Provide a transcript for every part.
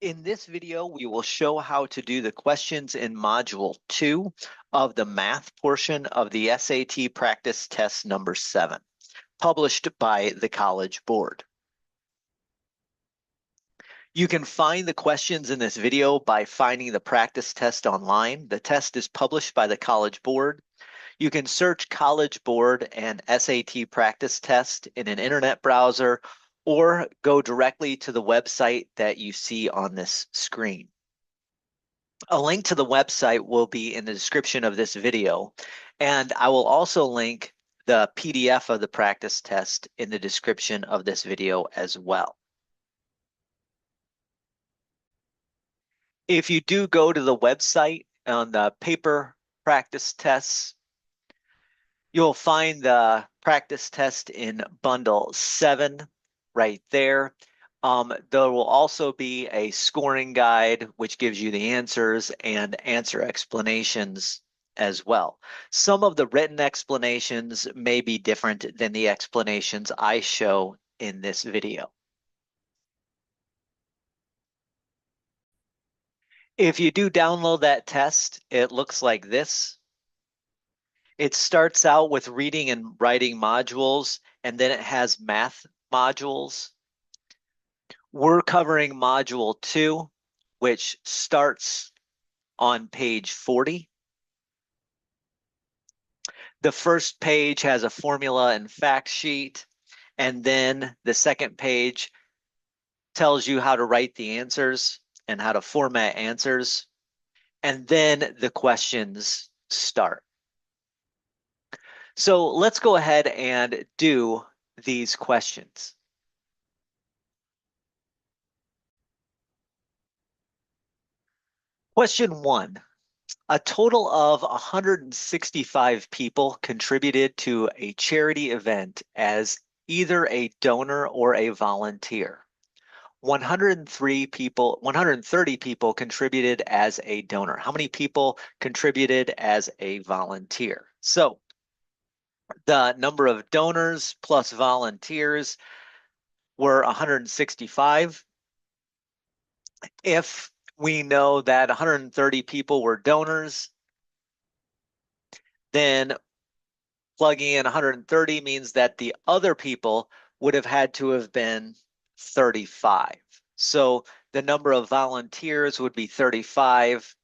In this video, we will show how to do the questions in Module 2 of the math portion of the SAT Practice Test number 7, published by the College Board. You can find the questions in this video by finding the practice test online. The test is published by the College Board. You can search College Board and SAT Practice Test in an internet browser or go directly to the website that you see on this screen. A link to the website will be in the description of this video, and I will also link the PDF of the practice test in the description of this video as well. If you do go to the website on the paper practice tests, you'll find the practice test in bundle 7 right there. There will also be a scoring guide, which gives you the answers and answer explanations as well. Some of the written explanations may be different than the explanations I show in this video. If you do download that test, it looks like this. It starts out with reading and writing modules, and then it has math modules. We're covering module 2, which starts on page 40. The first page has a formula and fact sheet, and then the second page tells you how to write the answers and how to format answers, and then the questions start. So let's go ahead and do these questions. Question 1. A total of 165 people contributed to a charity event as either a donor or a volunteer. 130 people contributed as a donor. How many people contributed as a volunteer? So the number of donors plus volunteers were 165. If we know that 130 people were donors, then plugging in 130 means that the other people would have had to have been 35. So the number of volunteers would be 35,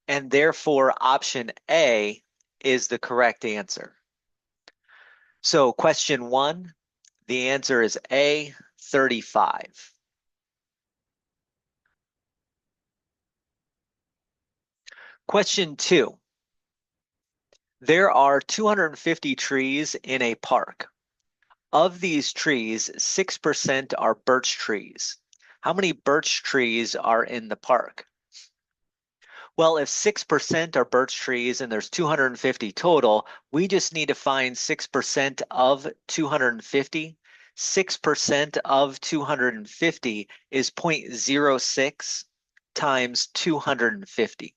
and therefore option A is the correct answer. So question 1, the answer is A, 35. Question 2. There are 250 trees in a park. Of these trees, 6% are birch trees. How many birch trees are in the park? Well, if 6% are birch trees and there's 250 total, we just need to find 6% of 250. 6% of 250 is 0.06 times 250.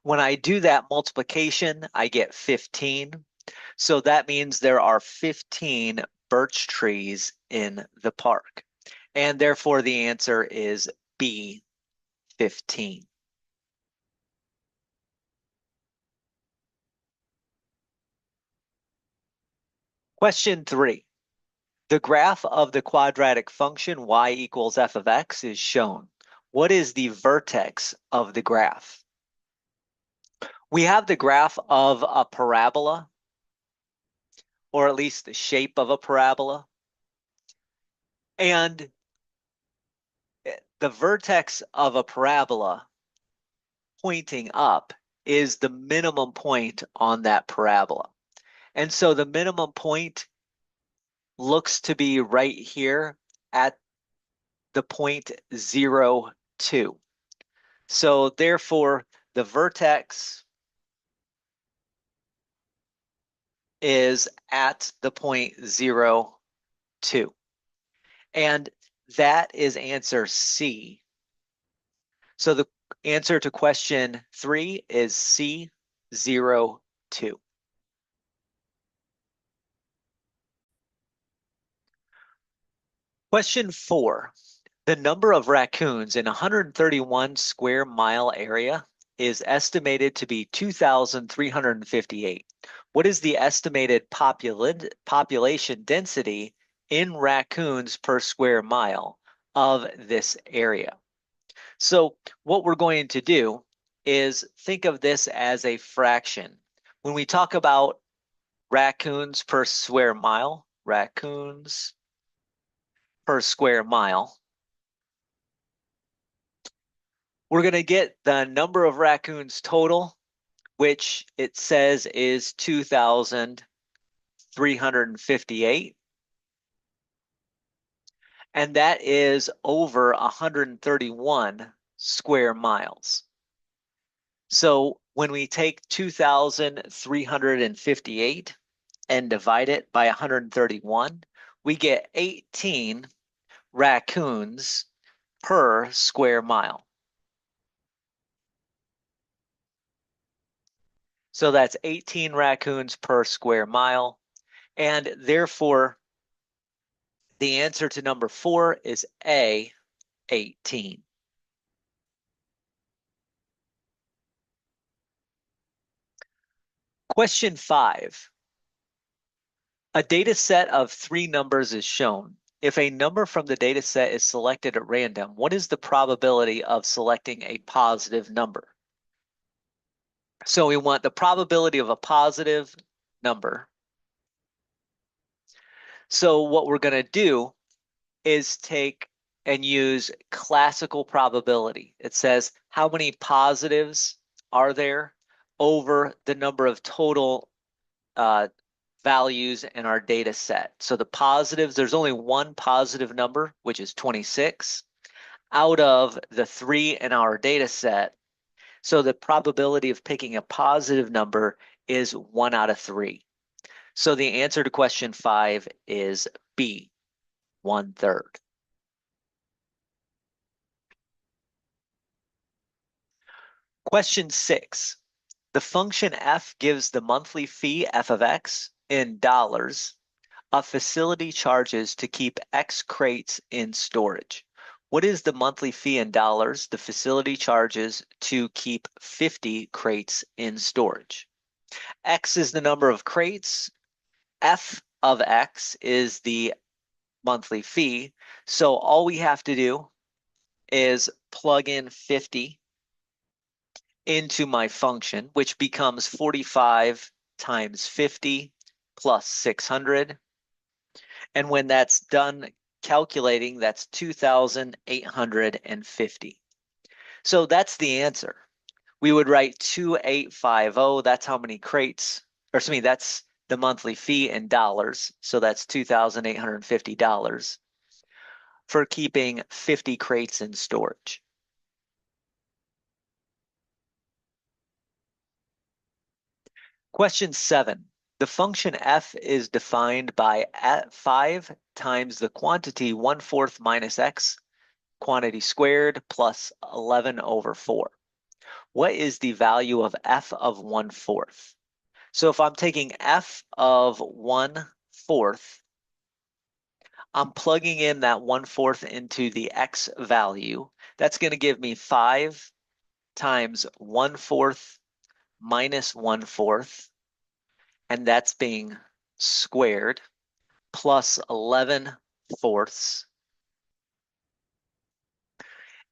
When I do that multiplication, I get 15. So that means there are 15 birch trees in the park. And therefore the answer is B, 15. Question 3. The graph of the quadratic function y equals f of x is shown. What is the vertex of the graph? We have the graph of a parabola, or at least the shape of a parabola. And the vertex of a parabola pointing up is the minimum point on that parabola. And so the minimum point looks to be right here at the point 0, 2. So therefore, the vertex is at the point 0, 2. And that is answer C. So the answer to question 3 is C, 0, 2. Question 4. The number of raccoons in a 131 square mile area is estimated to be 2,358. What is the estimated population density in raccoons per square mile of this area? So what we're going to do is think of this as a fraction. When we talk about raccoons per square mile, raccoons per square mile, we're going to get the number of raccoons total, which it says is 2,358. And that is over 131 square miles. So when we take 2,358 and divide it by 131, we get 18 raccoons per square mile. So that's 18 raccoons per square mile. And therefore, the answer to number 4 is A, 18. Question 5. A data set of 3 numbers is shown. If a number from the data set is selected at random, what is the probability of selecting a positive number? So we want the probability of a positive number. So what we're going to do is take and use classical probability. It says how many positives are there over the number of total values in our data set. So the positives, there's only one positive number, which is 26, out of the 3 in our data set. So the probability of picking a positive number is 1 out of 3. So the answer to question 5 is B, 1/3. Question 6. The function f gives the monthly fee f of x in dollars a facility charges to keep X crates in storage. What is the monthly fee in dollars the facility charges to keep 50 crates in storage? X is the number of crates. F of X is the monthly fee. So all we have to do is plug in 50 into my function, which becomes 45 times 50 plus 600. And when that's done calculating, that's 2,850. So that's the answer. We would write 2,850. That's how many crates, or excuse me, that's the monthly fee in dollars. So that's $2,850 for keeping 50 crates in storage. Question 7. The function f is defined by 5 times the quantity 1/4 minus x quantity squared plus 11 over 4. What is the value of f of 1/4? So if I'm taking f of 1/4, I'm plugging in that 1/4 into the x value. That's going to give me 5 times 1/4 minus 1/4, and that's being squared, plus 11/4.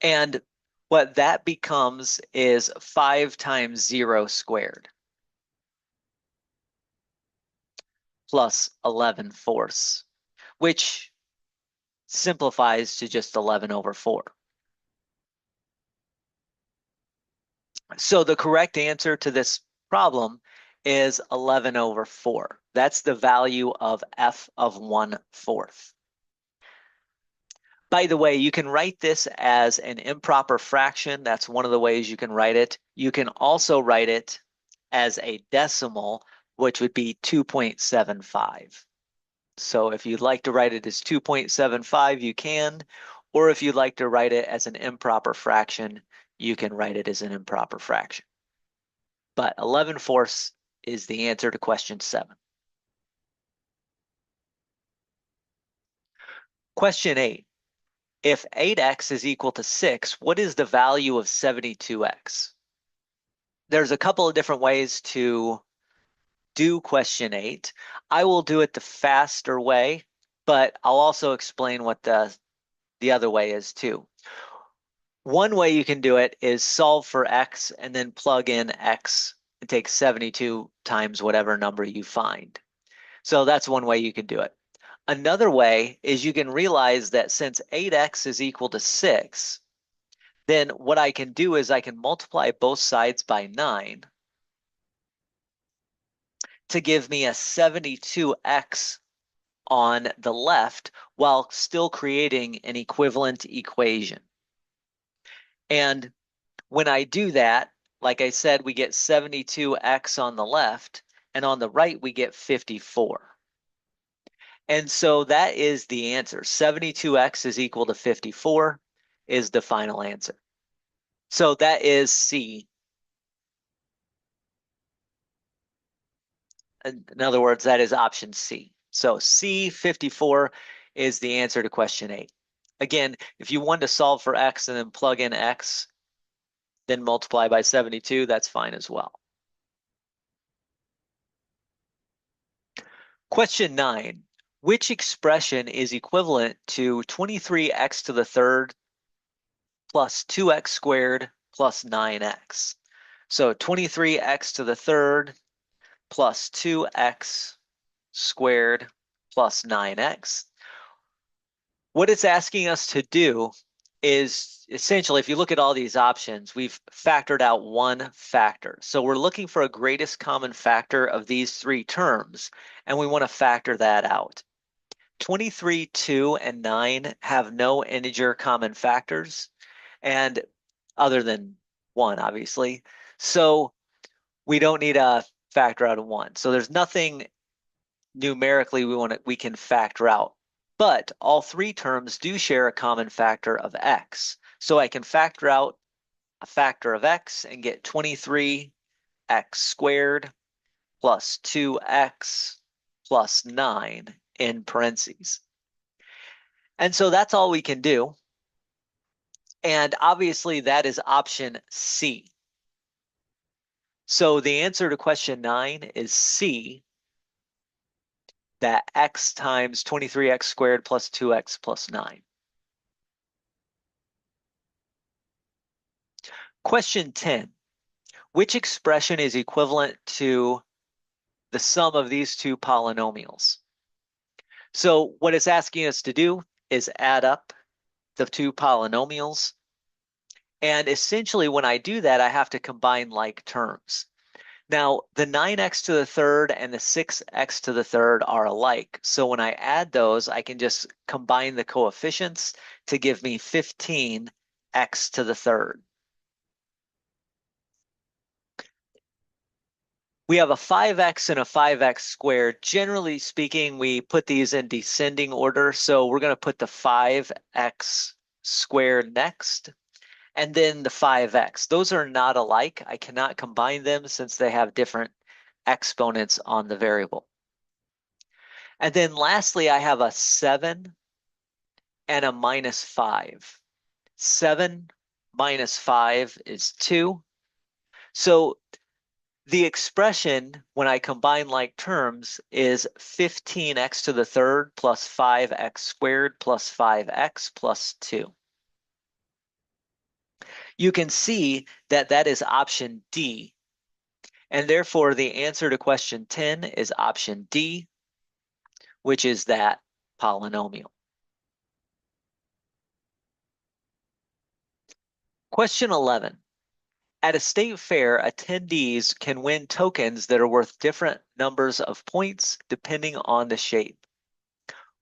And what that becomes is 5 times 0 squared plus 11/4, which simplifies to just 11 over 4. So the correct answer to this problem is 11 over 4. That's the value of f of 1/4. By the way, you can write this as an improper fraction. That's one of the ways you can write it. You can also write it as a decimal, which would be 2.75. So if you'd like to write it as 2.75, you can, or if you'd like to write it as an improper fraction, you can write it as an improper fraction. But 11/4 is the answer to question 7. Question 8. if 8x is equal to 6, what is the value of 72x? There's a couple of different ways to do question 8. I will do it the faster way, but I'll also explain what the other way is too. One way you can do it is solve for x and then plug in x and take 72 times whatever number you find. So that's one way you can do it. Another way is you can realize that since 8x is equal to 6, then what I can do is I can multiply both sides by 9 to give me a 72x on the left while still creating an equivalent equation. And when I do that, like I said, we get 72x on the left, and on the right, we get 54. And so that is the answer. 72x is equal to 54 is the final answer. So that is C. In other words, that is option C. So C, 54, is the answer to question 8. Again, if you want to solve for x and then plug in x, then multiply by 72, that's fine as well. Question 9. Which expression is equivalent to 23x to the third plus 2x squared plus 9x? So 23x to the third plus 2x squared plus 9x. What it's asking us to do is essentially, if you look at all these options, we've factored out one factor. So we're looking for a greatest common factor of these three terms, and we want to factor that out. 23, 2, and 9 have no integer common factors, and other than 1, obviously. So we don't need a factor out of 1. So there's nothing numerically we can factor out. But all three terms do share a common factor of x. So I can factor out a factor of x and get 23x squared plus 2x plus 9 in parentheses. And so that's all we can do. And obviously that is option C. So the answer to question 9 is C, that x times 23x squared plus 2x plus 9. Question 10. Which expression is equivalent to the sum of these two polynomials? So what it's asking us to do is add up the two polynomials. And essentially when I do that, I have to combine like terms. Now, the 9x to the third and the 6x to the third are alike. So when I add those, I can just combine the coefficients to give me 15x to the third. We have a 5x and a 5x squared. Generally speaking, we put these in descending order. So we're going to put the 5x squared next, and then the 5x. Those are not alike. I cannot combine them since they have different exponents on the variable. And then lastly, I have a 7 and a minus 5. 7 minus 5 is 2. So the expression, when I combine like terms, is 15x to the third plus 5x squared plus 5x plus 2. You can see that that is option D. And therefore, the answer to question 10 is option D, which is that polynomial. Question 11. At a state fair, attendees can win tokens that are worth different numbers of points depending on the shape.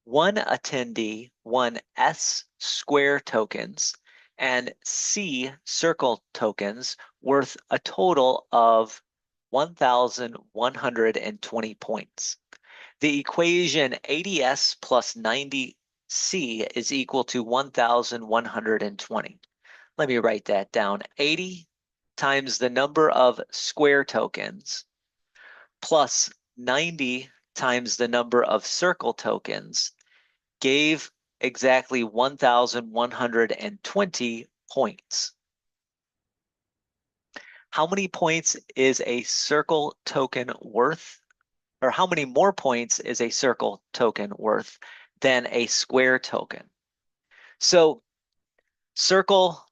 One attendee won S square tokens and C circle tokens worth a total of 1,120 points. The equation 80S plus 90C is equal to 1,120. Let me write that down. 80 times the number of square tokens plus 90 times the number of circle tokens gave exactly 1,120 points. How many points is a circle token worth? Or how many more points is a circle token worth than a square token? So circle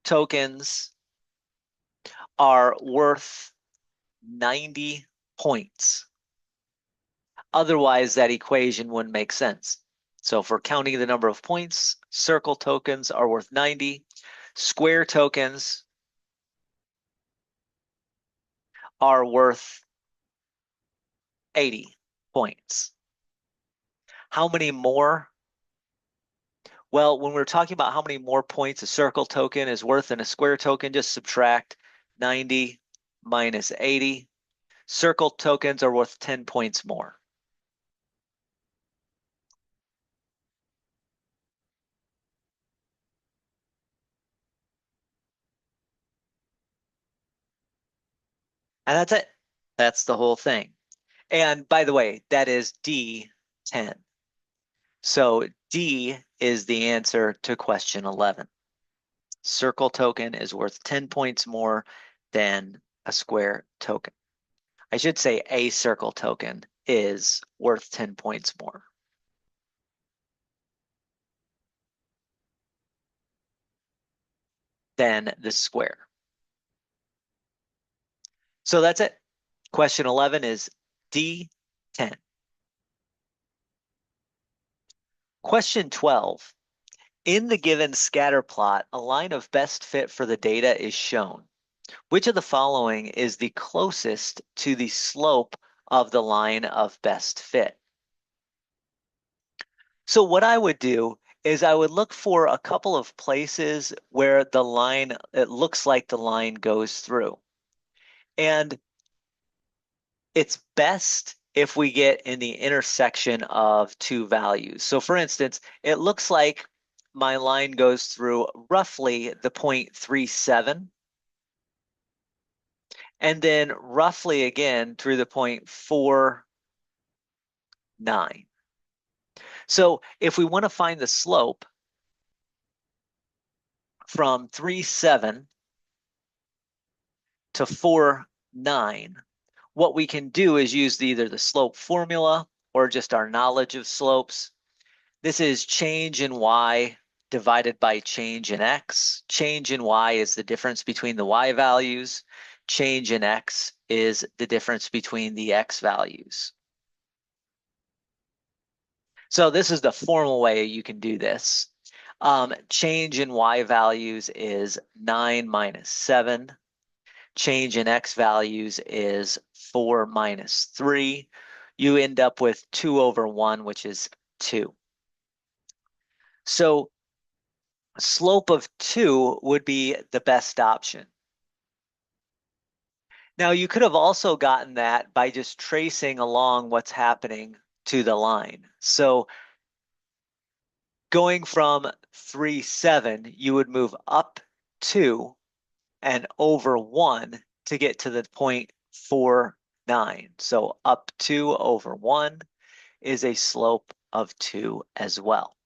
tokens are worth 90 points. Otherwise, that equation wouldn't make sense. So if we're counting the number of points, circle tokens are worth 90. Square tokens are worth 80 points. How many more? Well, when we're talking about how many more points a circle token is worth than a square token, just subtract 90 minus 80. Circle tokens are worth 10 points more. And that's it. That's the whole thing. And by the way, that is D10. So D is the answer to question 11. Circle token is worth 10 points more than a square token. I should say a circle token is worth 10 points more. Than the square. So that's it. Question 11 is D10. Question 12. In the given scatter plot, a line of best fit for the data is shown. Which of the following is the closest to the slope of the line of best fit? So what I would do is I would look for a couple of places where the line, it looks like the line goes through. And it's best if we get in the intersection of two values. So for instance, it looks like my line goes through roughly the 0.37 and then roughly again through the 0.49. So if we want to find the slope from 3.7 to 4.9, what we can do is use either the slope formula or just our knowledge of slopes. This is change in y divided by change in x. Change in y is the difference between the y values. Change in x is the difference between the x values. So this is the formal way you can do this. Change in y values is 9 minus 7. Change in x values is 4 minus 3. You end up with 2 over 1, which is 2. So slope of 2 would be the best option. Now you could have also gotten that by just tracing along what's happening to the line. So going from 3.7, you would move up 2 and over 1 to get to the 0.49. So up 2 over 1 is a slope of 2 as well.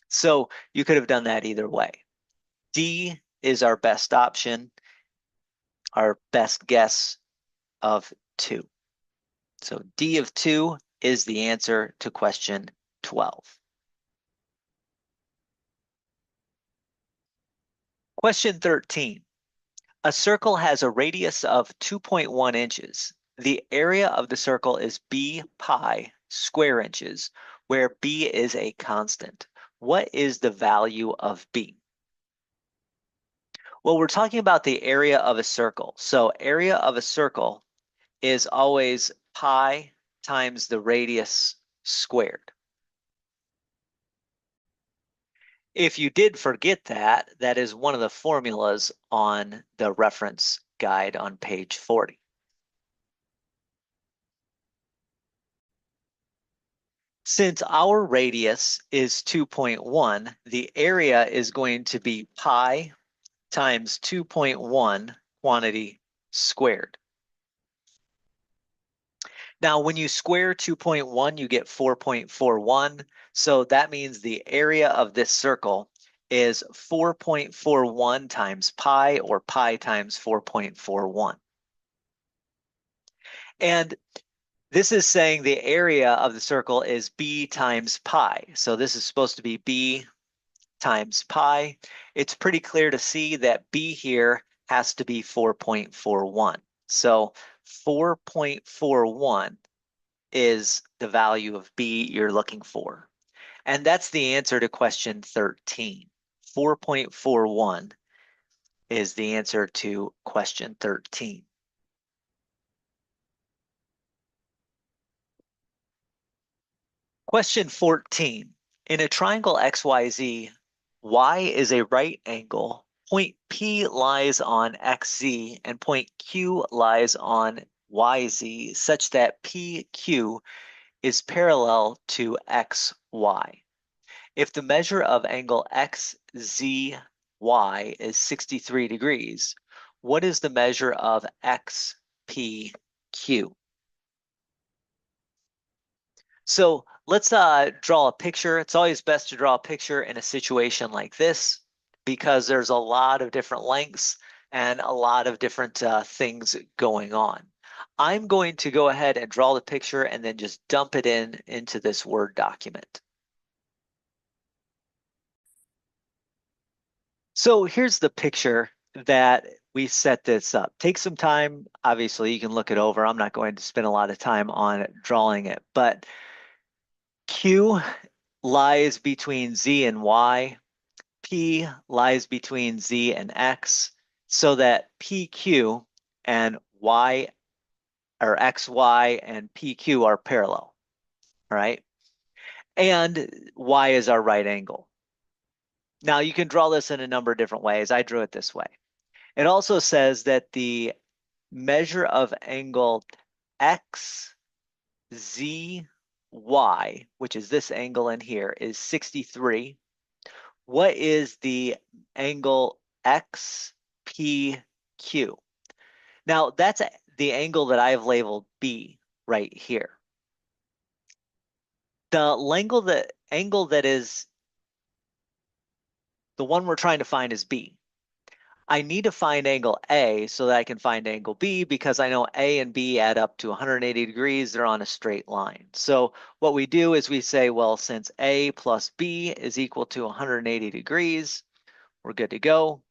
So you could have done that either way. D is our best option, our best guess of 2. So D of 2 is the answer to question 12. Question 13. A circle has a radius of 2.1 inches. The area of the circle is b pi square inches, where b is a constant. What is the value of b? Well, we're talking about the area of a circle. So area of a circle is always pi times the radius squared. If you did forget that, that is one of the formulas on the reference guide on page 40. Since our radius is 2.1, the area is going to be pi times 2.1 quantity squared. Now, when you square 2.1, you get 4.41. So that means the area of this circle is 4.41 times pi, or pi times 4.41. And this is saying the area of the circle is b times pi. So this is supposed to be b times pi. It's pretty clear to see that b here has to be 4.41. So 4.41 is the value of b you're looking for. And that's the answer to question 13. 4.41 is the answer to question 13. Question 14. In a triangle XYZ, Y is a right angle, point P lies on XZ, and point Q lies on YZ, such that PQ is parallel to XY. If the measure of angle XZY is 63 degrees, what is the measure of XPQ? So let's draw a picture. It's always best to draw a picture in a situation like this because there's a lot of different lengths and a lot of different things going on. I'm going to go ahead and draw the picture and then just dump it into this Word document. So here's the picture that we set this up. Take some time. Obviously, you can look it over. I'm not going to spend a lot of time on drawing it, but Q lies between Z and Y. P lies between Z and X, so that PQ and Y, or XY and PQ, are parallel, all right? And Y is our right angle. Now you can draw this in a number of different ways. I drew it this way. It also says that the measure of angle XZY, which is this angle in here, is 63. What is the angle XPQ? Now that's the angle that I've labeled B right here. The angle that is the one we're trying to find is B. I need to find angle A so that I can find angle B, because I know A and B add up to 180 degrees. They're on a straight line. So what we do is we say, well, since A plus B is equal to 180 degrees, we're good to go.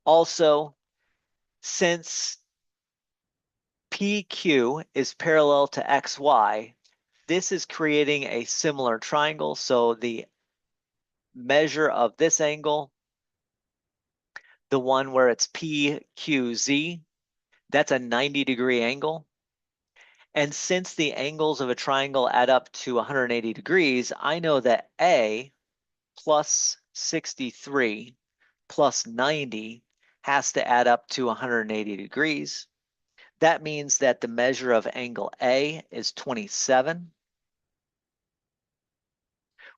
Also, since PQ is parallel to XY, this is creating a similar triangle. So the measure of this angle, the one where it's PQZ, that's a 90-degree angle. And since the angles of a triangle add up to 180 degrees, I know that A plus 63 plus 90 has to add up to 180 degrees. That means that the measure of angle A is 27,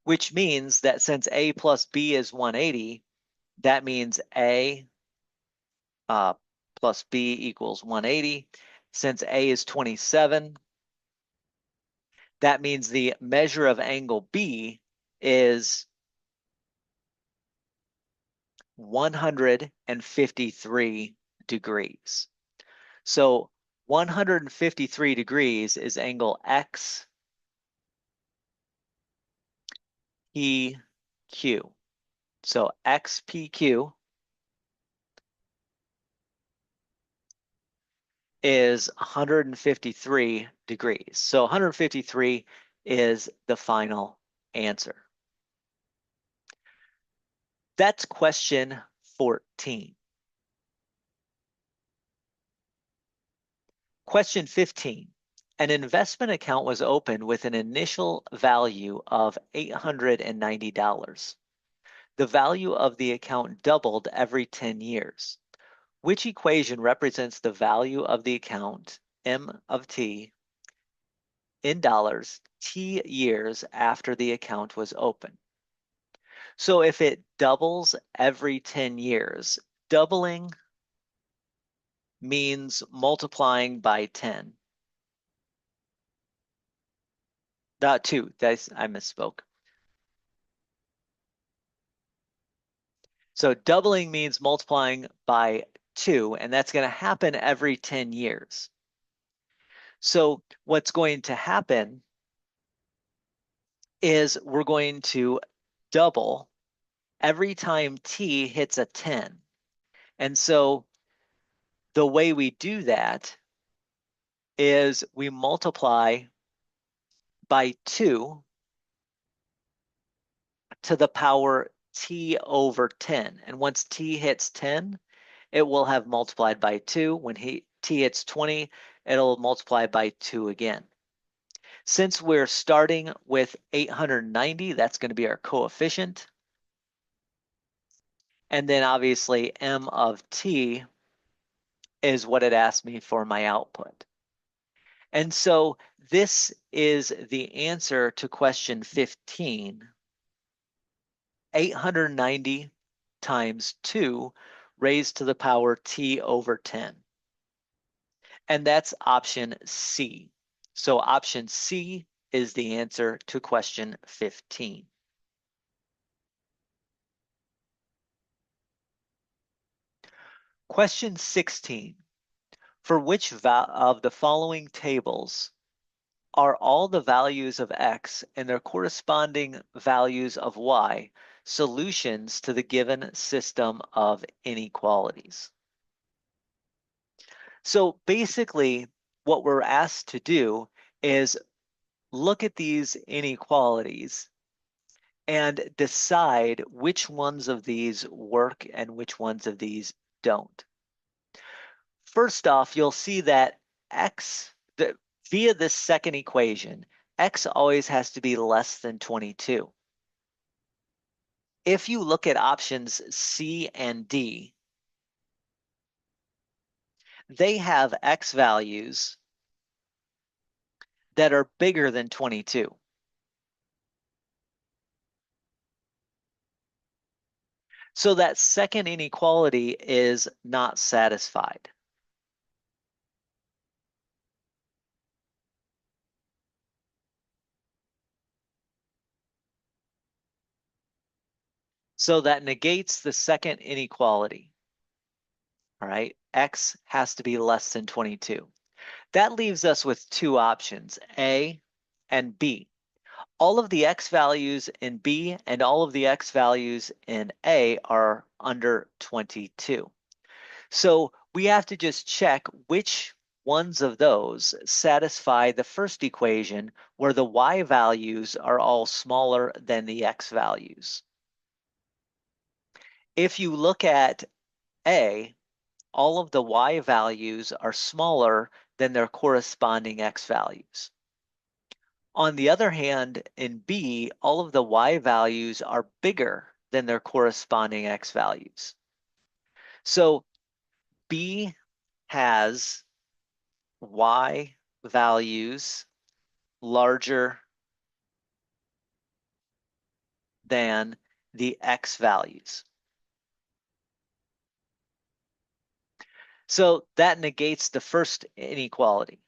which means that since A plus B is 180, that means A plus B equals 180. Since A is 27, that means the measure of angle B is 153 degrees. So 153 degrees is angle XPQ. So XPQ is 153 degrees. So 153 is the final answer. That's question 14. Question 15. An investment account was opened with an initial value of $890. The value of the account doubled every 10 years. Which equation represents the value of the account, M of T, in dollars, T years after the account was opened? So if it doubles every 10 years, doubling means multiplying by 10. Two, I misspoke. So doubling means multiplying by 2, and that's going to happen every 10 years. So what's going to happen is we're going to double every time t hits a 10. And so the way we do that is we multiply by 2 to the power t over 10. And once t hits 10, it will have multiplied by 2. When t hits 20, it'll multiply by 2 again. Since we're starting with 890, that's going to be our coefficient. And then obviously m of t is what it asked me for my output. And so this is the answer to question 15. 890 times 2 raised to the power t over 10. And that's option C. So option C is the answer to question 15. Question 16. For which of the following tables are all the values of x and their corresponding values of y solutions to the given system of inequalities? So basically, what we're asked to do is look at these inequalities and decide which ones of these work and which ones of these don't. First off, you'll see that via this second equation, x always has to be less than 22. If you look at options C and D, they have x values that are bigger than 22. So that second inequality is not satisfied. So that negates the second inequality. All right, x has to be less than 22. That leaves us with two options, A and B. All of the x values in B and all of the x values in A are under 22. So we have to just check which ones of those satisfy the first equation where the y values are all smaller than the x values. If you look at A, all of the y values are smaller than their corresponding x values. On the other hand, in B, all of the y values are bigger than their corresponding x values. So B has y values larger than the x values. So that negates the first inequality.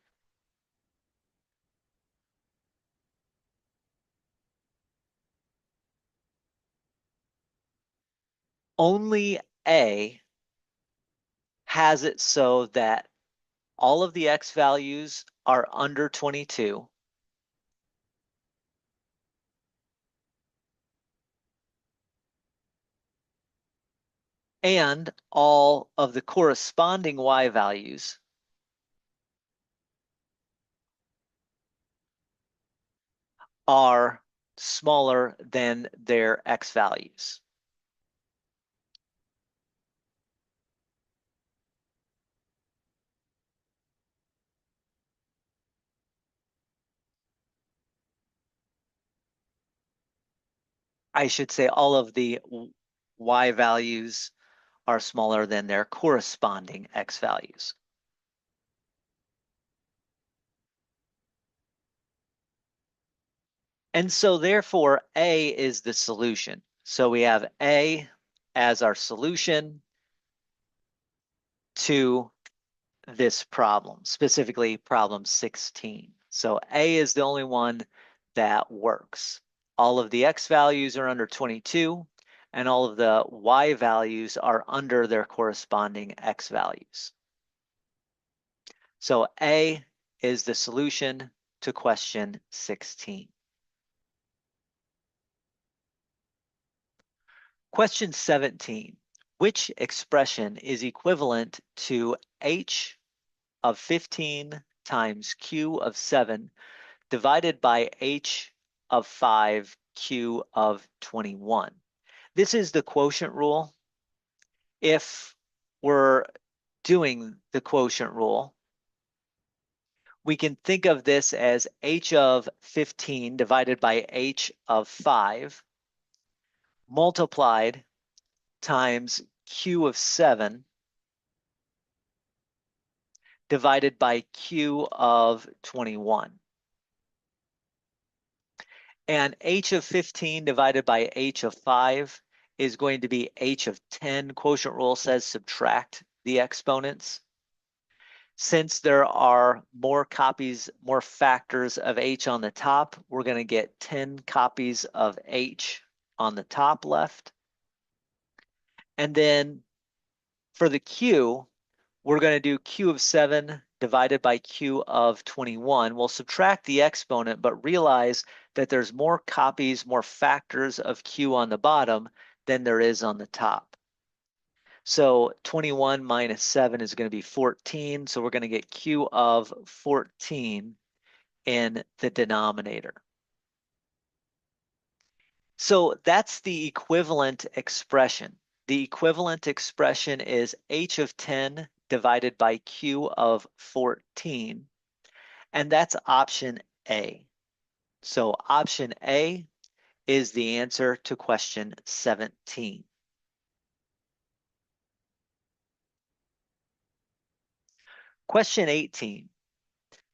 Only A has it so that all of the x values are under 22. And all of the corresponding y values are smaller than their x values. I should say all of the y values are smaller than their corresponding x values. And so therefore, A is the solution. So we have A as our solution to this problem, specifically problem 16. So A is the only one that works. All of the x values are under 22, and all of the y values are under their corresponding x values. So A is the solution to question 16. Question 17, which expression is equivalent to h of 15 times q of 7 divided by h of 5 q of 21? This is the quotient rule. If we're doing the quotient rule, we can think of this as h of 15 divided by h of 5 multiplied times q of 7 divided by q of 21. And h of 15 divided by h of 5 is going to be h of 10. Quotient rule says subtract the exponents. Since there are more copies, more factors of h on the top, we're going to get 10 copies of h on the top left. And then for the q, we're going to do q of 7 divided by q of 21. We'll subtract the exponent, but realize that there's more copies, more factors of q on the bottom than there is on the top. So 21 minus 7 is going to be 14. So we're going to get q of 14 in the denominator. So that's the equivalent expression. The equivalent expression is h of 10 divided by q of 14, and that's option A. So option A is the answer to question 17. Question 18.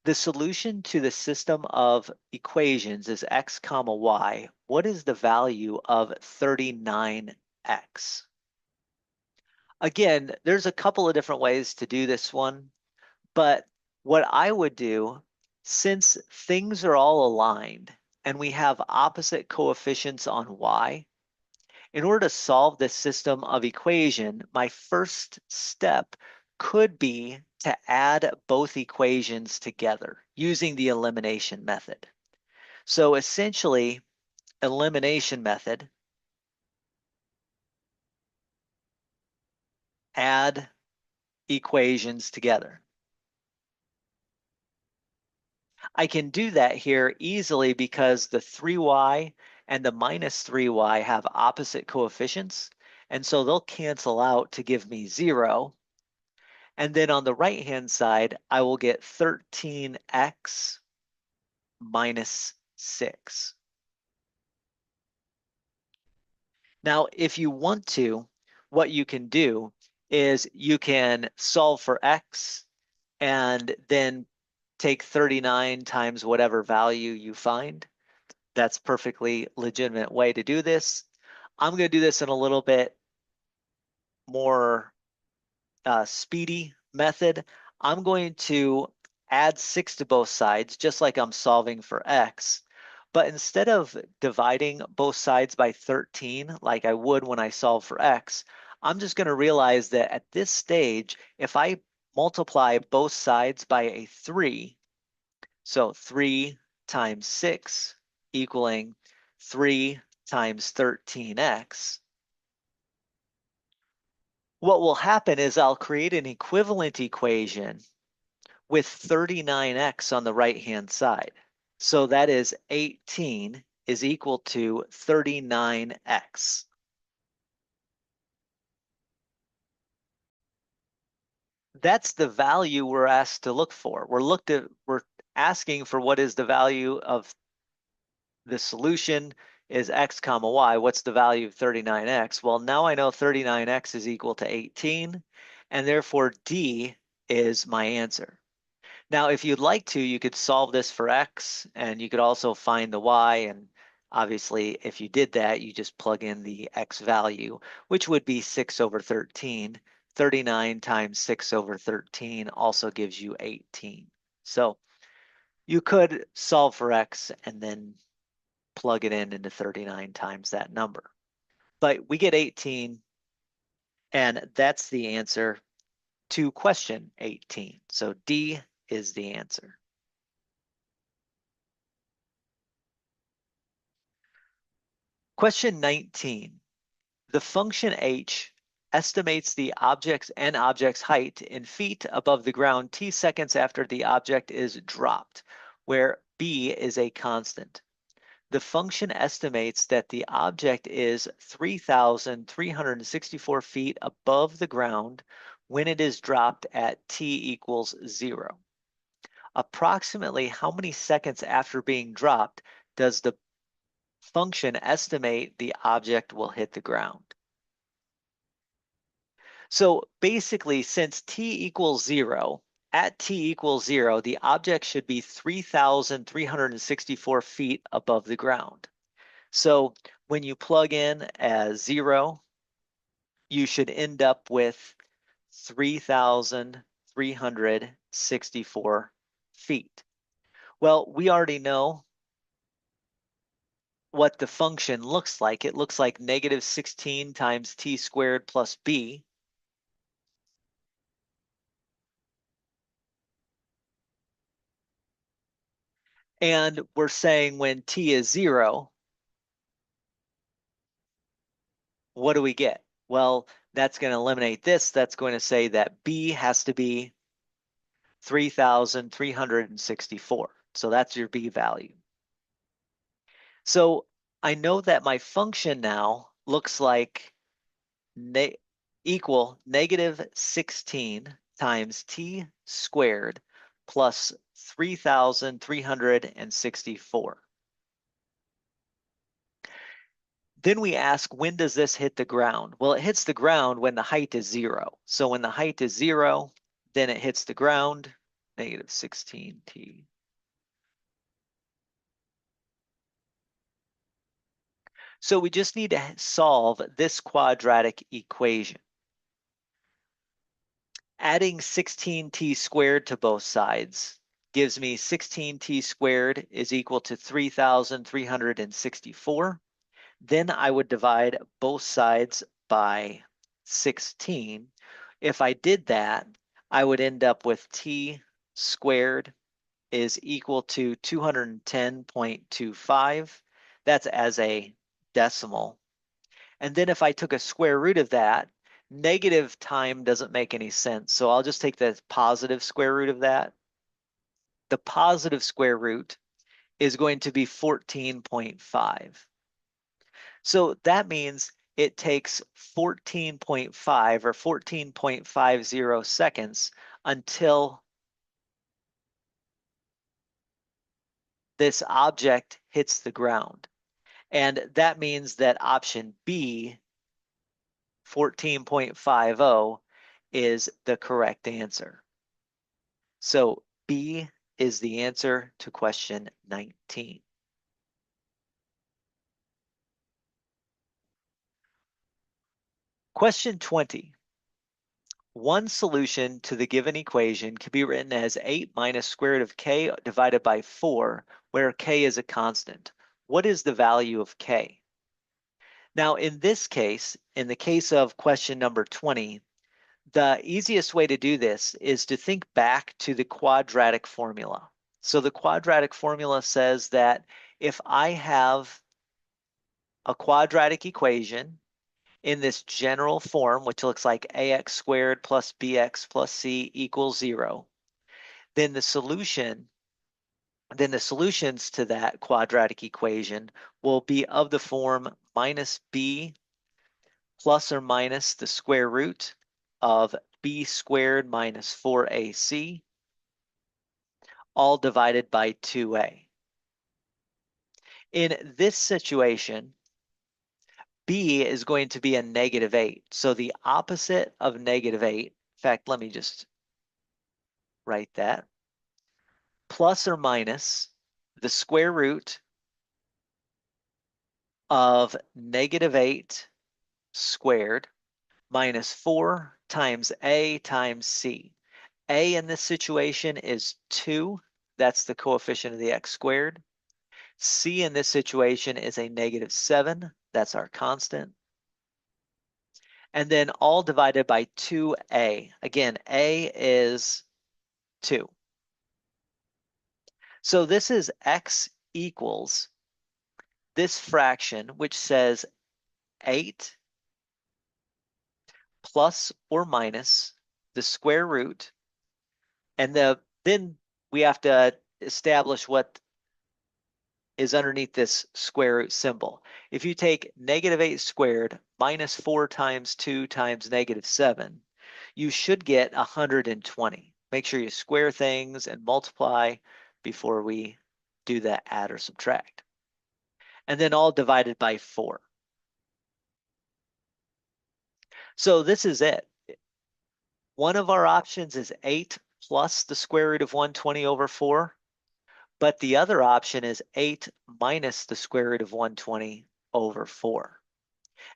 The solution to the system of equations is x comma y. What is the value of 39x? Again, there's a couple of different ways to do this one, but what I would do, since things are all aligned and we have opposite coefficients on y, in order to solve this system of equation, my first step could be to add both equations together using the elimination method. So essentially, elimination method, add equations together. I can do that here easily because the 3y and the minus 3y have opposite coefficients, and so they'll cancel out to give me 0. And then on the right-hand side, I will get 13x minus 6. Now, if you want to, what you can do is you can solve for x and then take 39 times whatever value you find. That's a perfectly legitimate way to do this. I'm going to do this in a little bit more speedy method. I'm going to add 6 to both sides, just like I'm solving for x. But instead of dividing both sides by 13, like I would when I solve for x, I'm just going to realize that at this stage, if I multiply both sides by a 3, so 3 times 6 equaling 3 times 13x, what will happen is I'll create an equivalent equation with 39x on the right-hand side. So that is 18 is equal to 39x. That's the value we're asked to look for. We're asking for what is the value of the solution is x comma y. What's the value of 39x? Well, now I know 39x is equal to 18, and therefore D is my answer. Now, if you'd like to, you could solve this for x, and you could also find the y, and obviously, if you did that, you just plug in the x value, which would be 6 over 13. 39 times 6 over 13 also gives you 18. So you could solve for x and then plug it in into 39 times that number. But we get 18, and that's the answer to question 18. So D is the answer. Question 19. The function h estimates the object's height in feet above the ground t seconds after the object is dropped, where b is a constant. The function estimates that the object is 3,364 feet above the ground when it is dropped at t equals 0. Approximately how many seconds after being dropped does the function estimate the object will hit the ground? So basically, since t equals 0, at t equals 0, the object should be 3,364 feet above the ground. So when you plug in as 0, you should end up with 3,364 feet. Well, we already know what the function looks like. It looks like negative 16 times t squared plus b. And we're saying when t is 0, what do we get? Well, that's going to eliminate this. That's going to say that b has to be 3,364. So that's your b value. So I know that my function now looks like equal negative 16 times t squared plus 3,364. Then we ask, when does this hit the ground? Well, it hits the ground when the height is 0. So when the height is 0, then it hits the ground, negative 16t. So we just need to solve this quadratic equation. Adding 16t squared to both sides gives me 16t squared is equal to 3,364. Then I would divide both sides by 16. If I did that, I would end up with t squared is equal to 210.25. That's as a decimal. And then if I took a square root of that, negative time doesn't make any sense. So I'll just take the positive square root of that. The positive square root is going to be 14.5. So that means it takes 14.5 or 14.50 seconds until this object hits the ground. And that means that option B, 14.50, is the correct answer. So B is the answer to question 19. Question 20. One solution to the given equation can be written as 8 minus square root of k divided by 4, where k is a constant. What is the value of k? Now, in this case, in the case of question number 20, the easiest way to do this is to think back to the quadratic formula. So the quadratic formula says that if I have a quadratic equation in this general form, which looks like ax squared plus bx plus c equals 0, then the solutions to that quadratic equation will be of the form minus b plus or minus the square root of b squared minus 4ac, all divided by 2a. In this situation, b is going to be a negative 8. So the opposite of negative 8, in fact, let me just write that, plus or minus the square root of negative 8 squared minus 4 times a times c. A in this situation is 2. That's the coefficient of the x squared. C in this situation is a negative 7. That's our constant. and then all divided by 2a. Again, a is 2. So this is x equals this fraction, which says 8 plus or minus the square root, and then we have to establish what is underneath this square root symbol. If you take -8 squared minus 4 times 2 times -7, you should get 120. Make sure you square things and multiply before we do that add or subtract. And then all divided by 4. So this is it. One of our options is 8 plus the square root of 120 over 4. But the other option is 8 minus the square root of 120 over 4.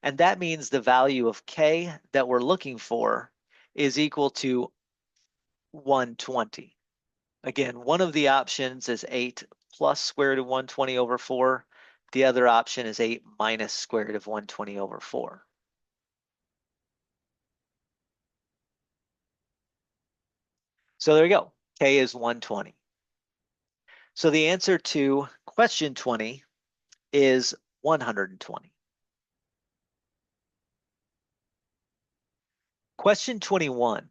And that means the value of k that we're looking for is equal to 120. Again, one of the options is 8 plus square root of 120 over 4. The other option is 8 minus square root of 120 over 4. So there you go. K is 120. So the answer to question 20 is 120. Question 21.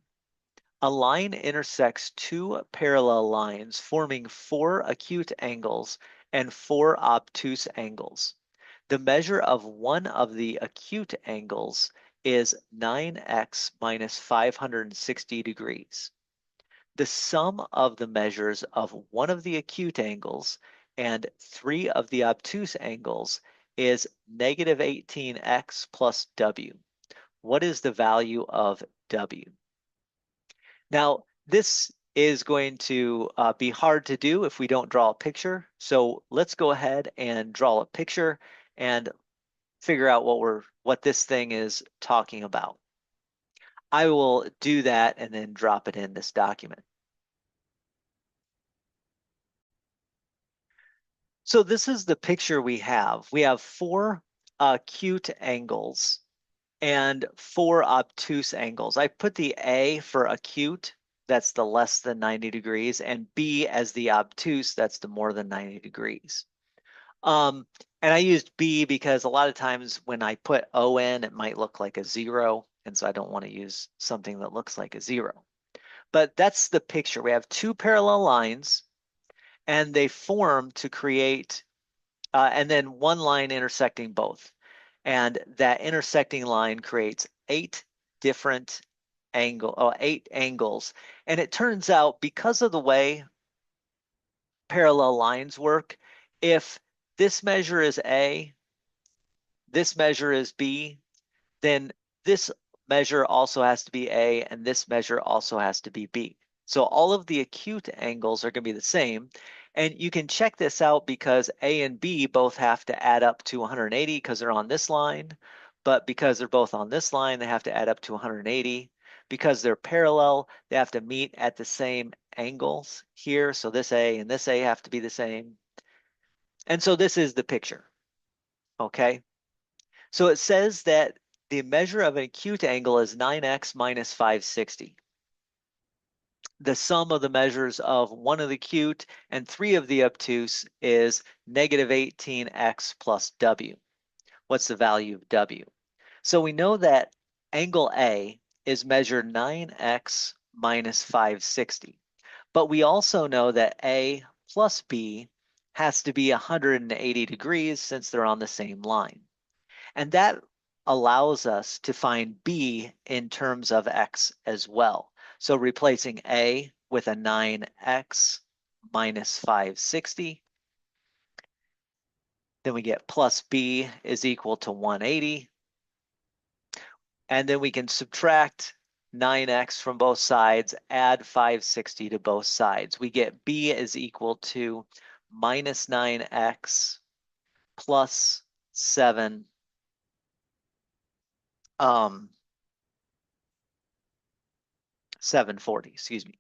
A line intersects two parallel lines forming 4 acute angles and 4 obtuse angles. The measure of one of the acute angles is 9x minus 560 degrees. The sum of the measures of one of the acute angles and 3 of the obtuse angles is negative 18x plus w. What is the value of w? Now, this is going to be hard to do if we don't draw a picture. So let's go ahead and draw a picture and figure out what this thing is talking about. I will do that and then drop it in this document. So this is the picture we have. We have 4 acute angles and 4 obtuse angles. I put the A for acute, that's the less than 90 degrees, and B as the obtuse, that's the more than 90 degrees. And I used B because a lot of times when I put O in, it might look like a 0, and so I don't want to use something that looks like a 0. But that's the picture. We have 2 parallel lines, and they form to create, and then one line intersecting both. And that intersecting line creates 8 angles. And it turns out, because of the way parallel lines work, if this measure is A, this measure is B, then this measure also has to be A, and this measure also has to be B. So all of the acute angles are going to be the same. And you can check this out because A and B both have to add up to 180 because they're on this line. But because they're both on this line, they have to add up to 180. Because they're parallel, they have to meet at the same angles here. So this A and this A have to be the same. And so this is the picture. Okay. So it says that the measure of an acute angle is 9x minus 560. The sum of the measures of one of the acute and 3 of the obtuse is negative 18x plus w. What's the value of w? So we know that angle A is measured 9x minus 560. But we also know that A plus B has to be 180 degrees since they're on the same line. And that allows us to find B in terms of x as well. So replacing A with a 9x minus 560, then we get plus B is equal to 180. And then we can subtract 9x from both sides, add 560 to both sides. We get B is equal to minus 9x plus 740, excuse me.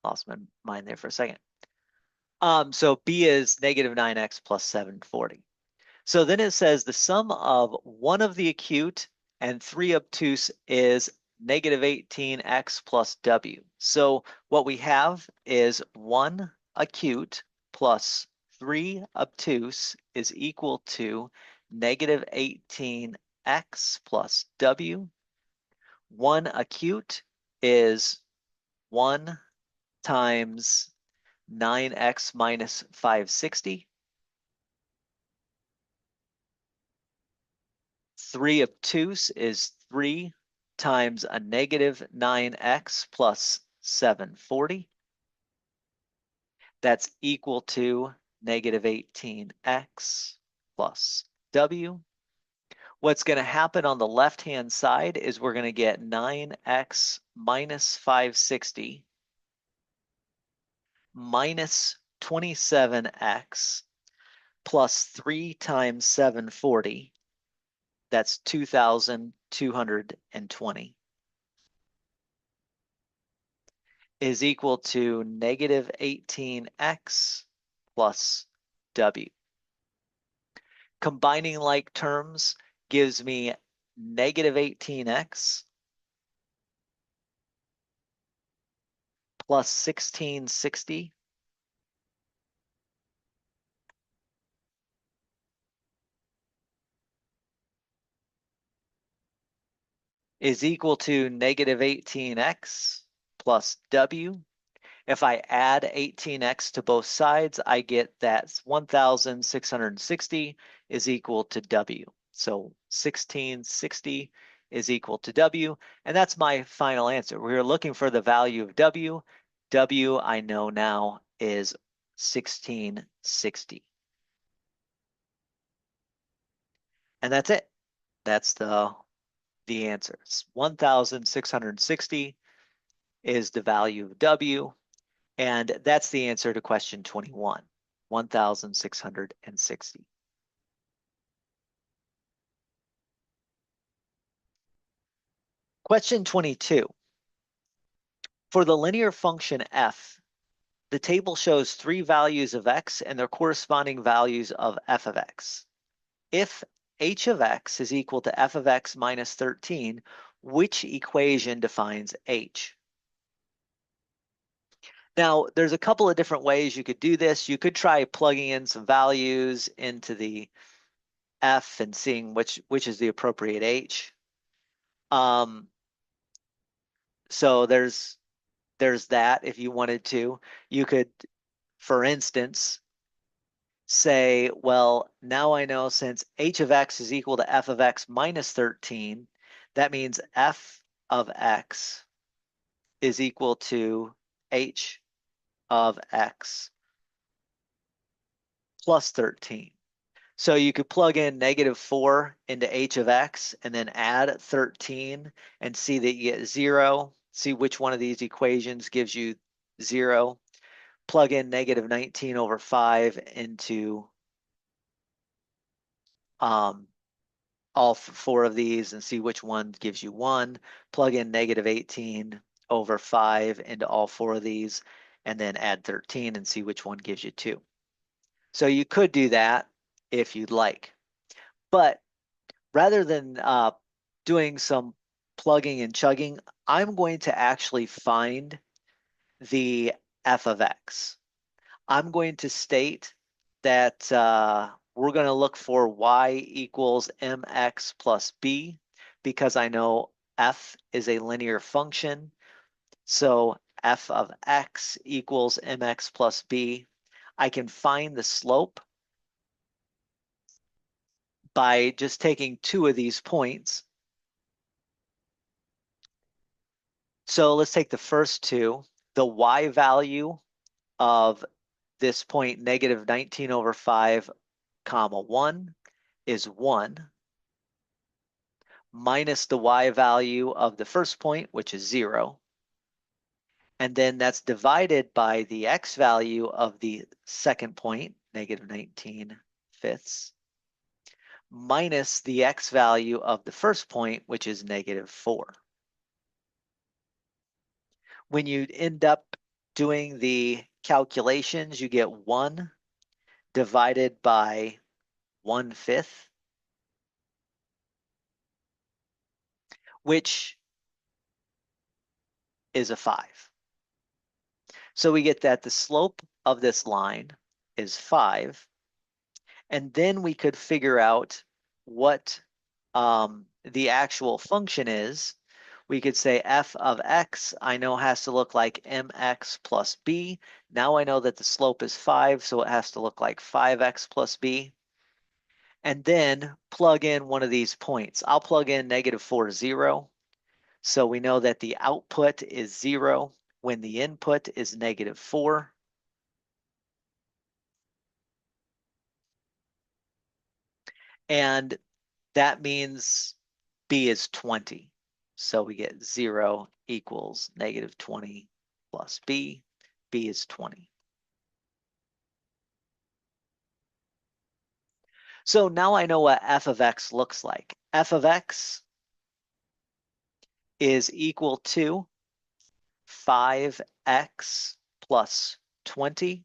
Lost my mind there for a second. So B is negative 9x plus 740. So then it says the sum of one of the acute and 3 obtuse is negative 18x plus w. So what we have is 1 acute plus 3 obtuse is equal to negative 18x plus w. 1 acute is 1 times 9x minus 560. 3 obtuse is 3 times a negative 9x plus 740. That's equal to negative 18x plus w. What's going to happen on the left-hand side is we're going to get 9x minus 560 minus 27x plus 3 times 740. That's 2,220 is equal to negative 18x plus w. Combining like terms gives me negative 18x plus 1660 is equal to negative 18x plus w. If I add 18x to both sides, I get that 1,660 is equal to w. So 1660 is equal to w, and that's my final answer. We're looking for the value of w. W, I know now, is 1660. And that's it. That's the answer. 1,660 is the value of w. And that's the answer to question 21, 1,660. Question 22. For the linear function f, the table shows 3 values of x and their corresponding values of f of x. If h of x is equal to f of x minus 13, which equation defines h? Now, there's a couple of different ways you could do this. You could try plugging in some values into the f and seeing which is the appropriate h. So there's that if you wanted to. You could, for instance, say, well, now I know since h of x is equal to f of x minus 13, that means f of x is equal to h of x plus 13. So you could plug in negative 4 into h of x and then add 13 and see that you get 0. See which one of these equations gives you 0. Plug in negative 19 over 5 into all 4 of these and see which one gives you 1. Plug in negative 18 over 5 into all 4 of these and then add 13 and see which one gives you 2. So you could do that if you'd like. But rather than doing some plugging and chugging, I'm going to actually find the f of x. I'm going to state that we're going to look for y equals mx plus b because I know f is a linear function. So f of x equals mx plus b. I can find the slope by just taking 2 of these points. So let's take the first 2. The y value of this point, negative 19 over 5, comma 1, is 1, minus the y value of the first point, which is 0. And then that's divided by the x value of the second point, negative 19 fifths, minus the x value of the first point, which is negative 4. When you end up doing the calculations, you get 1 divided by 1/5. which is a 5. So we get that the slope of this line is 5. And then we could figure out what the actual function is. We could say f of x I know has to look like mx plus b. Now I know that the slope is 5, so it has to look like 5x plus b. And then plug in one of these points. I'll plug in -4, 0. So we know that the output is 0 when the input is -4. And that means b is 20. So we get 0 equals -20 plus b. B is 20. So now I know what f of x looks like. F of x is equal to 5x plus 20.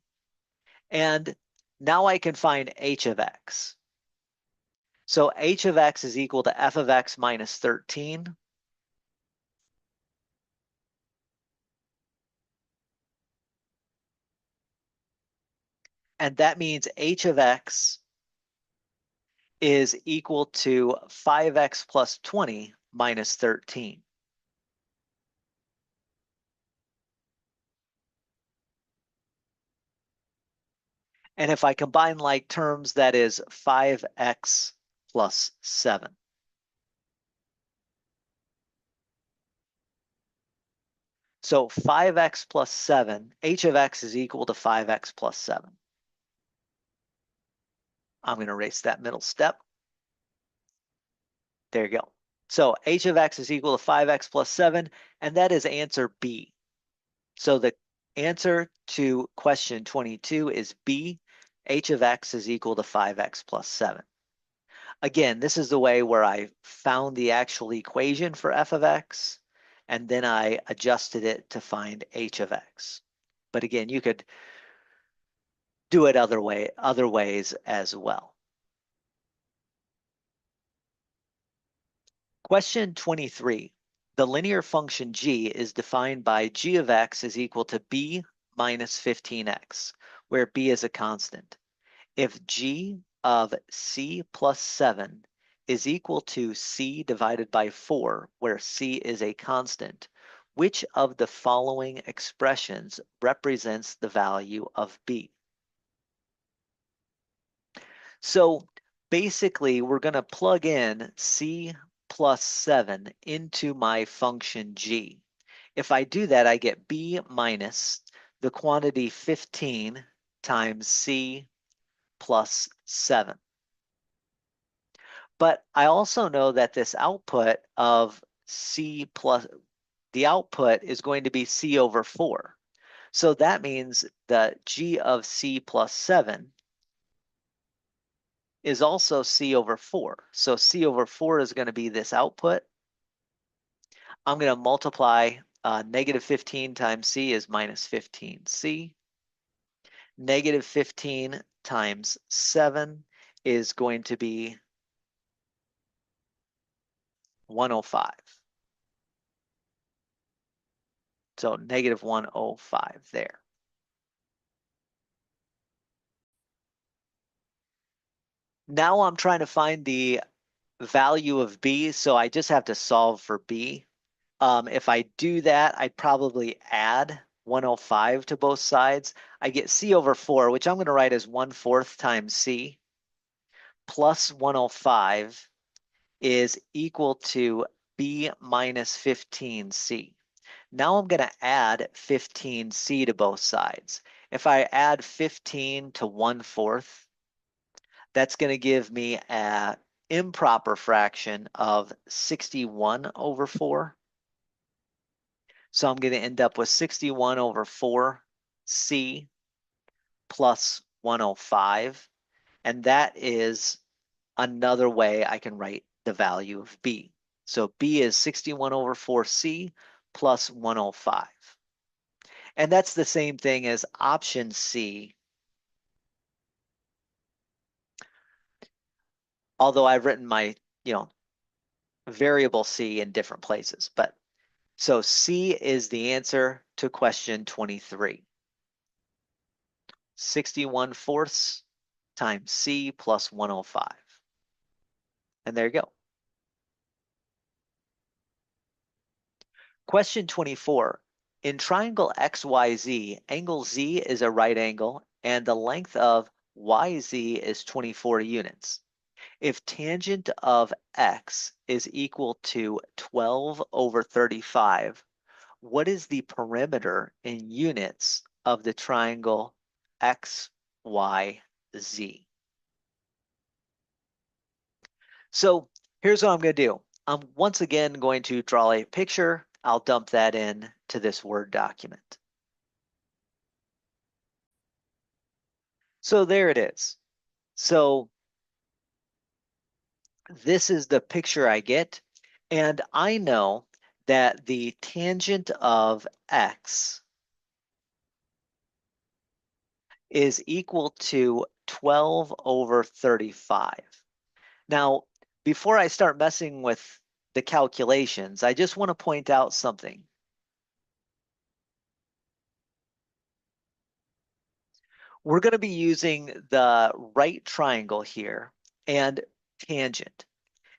And now I can find h of x. So h of x is equal to f of x minus 13. And that means h of x is equal to 5x plus 20 minus 13. And if I combine like terms, that is 5x plus 7. So 5x plus 7, h of x is equal to 5x plus 7. I'm going to erase that middle step. There you go. So h of x is equal to 5x plus 7, and that is answer B. So the answer to question 22 is B. H of x is equal to 5x plus 7. Again, this is the way where I found the actual equation for f of x, and then I adjusted it to find h of x. But again, you could do it other ways as well. Question 23. The linear function g is defined by g of x is equal to b minus 15x, where b is a constant. If g of c plus 7 is equal to c divided by 4, where c is a constant, which of the following expressions represents the value of b? So basically, we're going to plug in c plus 7 into my function g. If I do that, I get b minus the quantity 15 times c plus 7. But I also know that this output of c plus, the output is going to be c over 4. So that means that g of c plus 7 is also c over 4. So c over 4 is going to be this output. I'm going to multiply -15 times c is minus 15c. -15 times 7 is going to be 105. So -105 there. Now I'm trying to find the value of b, so I just have to solve for b. If I do that, I'd probably add 105 to both sides. I get c over 4, which I'm going to write as 1/4 times c, plus 105 is equal to b minus 15c. Now I'm going to add 15c to both sides. If I add 15 to 1/4, that's going to give me an improper fraction of 61 over 4. So I'm going to end up with 61 over 4c plus 105. And that is another way I can write the value of b. So b is 61 over 4c plus 105. And that's the same thing as option C. Although I've written my, variable C in different places. But so C is the answer to question 23. 61/4 times C plus 105. And there you go. Question 24. In triangle XYZ, angle Z is a right angle and the length of YZ is 24 units. If tangent of X is equal to 12/35, what is the perimeter in units of the triangle XYZ? So here's what I'm going to do. I'm once again going to draw a picture. I'll dump that in to this Word document. So there it is. So this is the picture I get. And I know that the tangent of X is equal to 12/35. Now, before I start messing with the calculations, I just want to point out something. We're going to be using the right triangle here and tangent.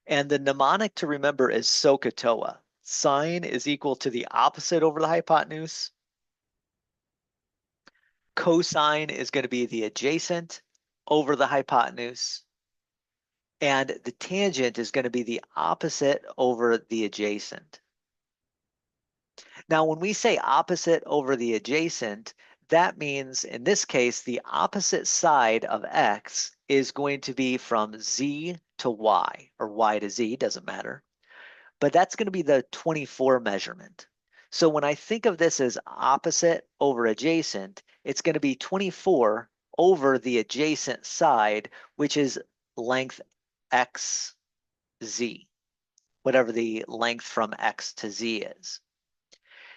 And the mnemonic to remember is SOHCAHTOA. Sine is equal to the opposite over the hypotenuse. Cosine is going to be the adjacent over the hypotenuse. And the tangent is going to be the opposite over the adjacent. Now, when we say opposite over the adjacent, that means in this case, the opposite side of X is going to be from Z to Y, or Y to Z, doesn't matter. But that's going to be the 24 measurement. So when I think of this as opposite over adjacent, it's going to be 24 over the adjacent side, which is length XZ, whatever the length from X to Z is.